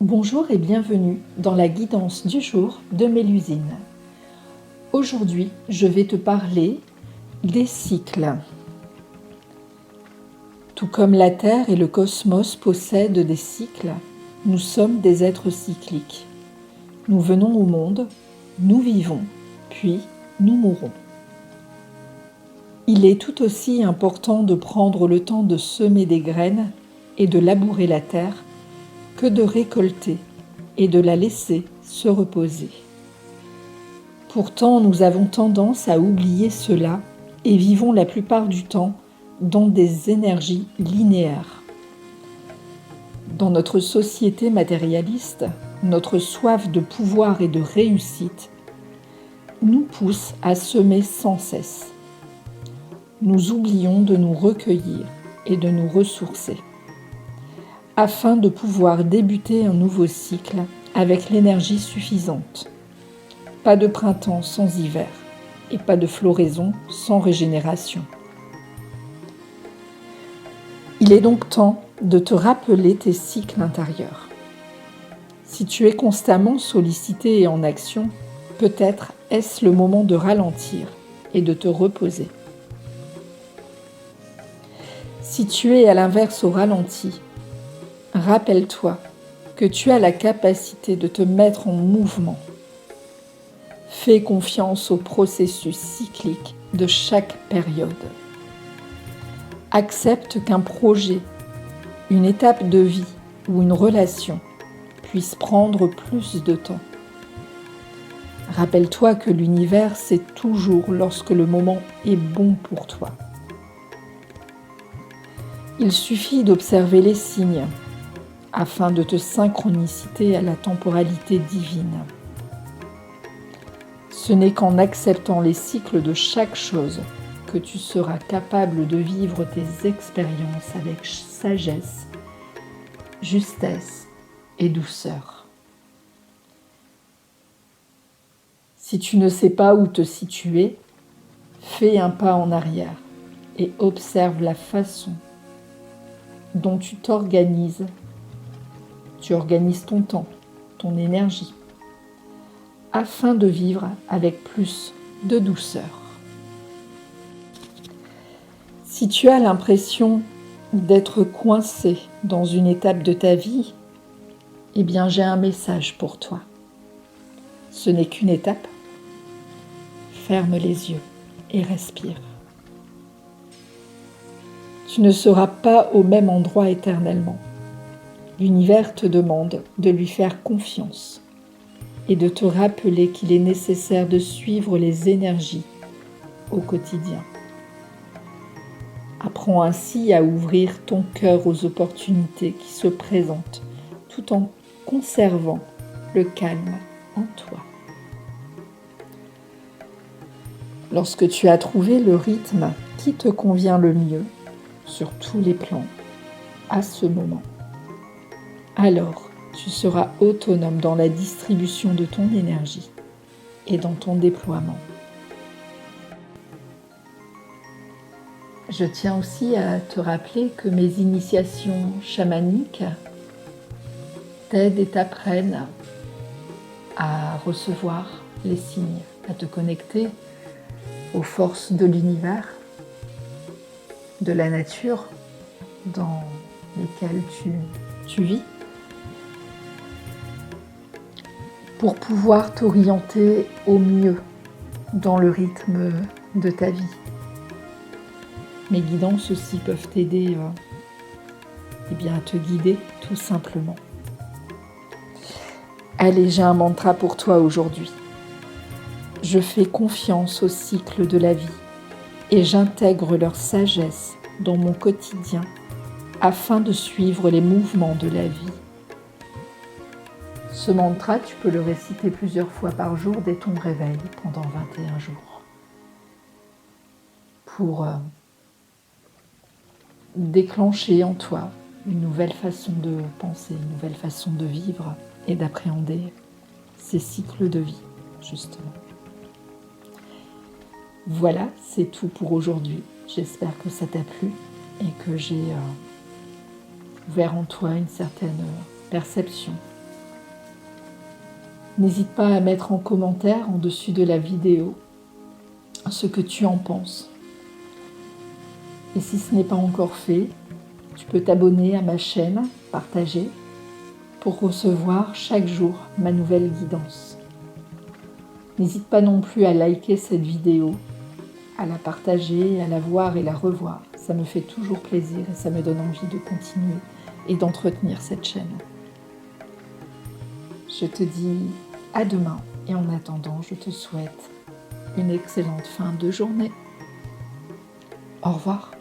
Bonjour et bienvenue dans la guidance du jour de Mélusine. Aujourd'hui, je vais te parler des cycles. Tout comme la Terre et le cosmos possèdent des cycles, nous sommes des êtres cycliques. Nous venons au monde, nous vivons, puis nous mourons. Il est tout aussi important de prendre le temps de semer des graines et de labourer la terre que de récolter et de la laisser se reposer. Pourtant, nous avons tendance à oublier cela et vivons la plupart du temps dans des énergies linéaires. Dans notre société matérialiste, notre soif de pouvoir et de réussite nous pousse à semer sans cesse. Nous oublions de nous recueillir et de nous ressourcer, afin de pouvoir débuter un nouveau cycle avec l'énergie suffisante. Pas de printemps sans hiver et pas de floraison sans régénération. Il est donc temps de te rappeler tes cycles intérieurs. Si tu es constamment sollicité et en action, peut-être est-ce le moment de ralentir et de te reposer. Si tu es à l'inverse au ralenti, rappelle-toi que tu as la capacité de te mettre en mouvement. Fais confiance au processus cyclique de chaque période. Accepte qu'un projet, une étape de vie ou une relation puisse prendre plus de temps. Rappelle-toi que l'univers sait toujours lorsque le moment est bon pour toi. Il suffit d'observer les signes afin de te synchroniciter à la temporalité divine. Ce n'est qu'en acceptant les cycles de chaque chose que tu seras capable de vivre tes expériences avec sagesse, justesse et douceur. Si tu ne sais pas où te situer, fais un pas en arrière et observe la façon dont tu t'organises. Tu organises ton temps, ton énergie, afin de vivre avec plus de douceur. Si tu as l'impression d'être coincé dans une étape de ta vie, eh bien j'ai un message pour toi. Ce n'est qu'une étape. Ferme les yeux et respire. Tu ne seras pas au même endroit éternellement. L'univers te demande de lui faire confiance et de te rappeler qu'il est nécessaire de suivre les énergies au quotidien. Apprends ainsi à ouvrir ton cœur aux opportunités qui se présentent tout en conservant le calme en toi. Lorsque tu as trouvé le rythme qui te convient le mieux sur tous les plans à ce moment, alors tu seras autonome dans la distribution de ton énergie et dans ton déploiement. Je tiens aussi à te rappeler que mes initiations chamaniques t'aident et t'apprennent à recevoir les signes, à te connecter aux forces de l'univers, de la nature dans lesquelles tu vis, pour pouvoir t'orienter au mieux dans le rythme de ta vie. Mes guidances aussi peuvent t'aider à te guider tout simplement. Allez, j'ai un mantra pour toi aujourd'hui. Je fais confiance au cycle de la vie et j'intègre leur sagesse dans mon quotidien afin de suivre les mouvements de la vie. Ce mantra, tu peux le réciter plusieurs fois par jour dès ton réveil pendant 21 jours pour déclencher en toi une nouvelle façon de penser, une nouvelle façon de vivre et d'appréhender ces cycles de vie, justement. Voilà, c'est tout pour aujourd'hui. J'espère que ça t'a plu et que j'ai ouvert en toi une certaine perception N'hésite pas à mettre en commentaire en dessus de la vidéo ce que tu en penses. Et si ce n'est pas encore fait, tu peux t'abonner à ma chaîne, partager, pour recevoir chaque jour ma nouvelle guidance. N'hésite pas non plus à liker cette vidéo, à la partager, à la voir et la revoir. Ça me fait toujours plaisir et ça me donne envie de continuer et d'entretenir cette chaîne. Je te dis à demain et en attendant, je te souhaite une excellente fin de journée. Au revoir.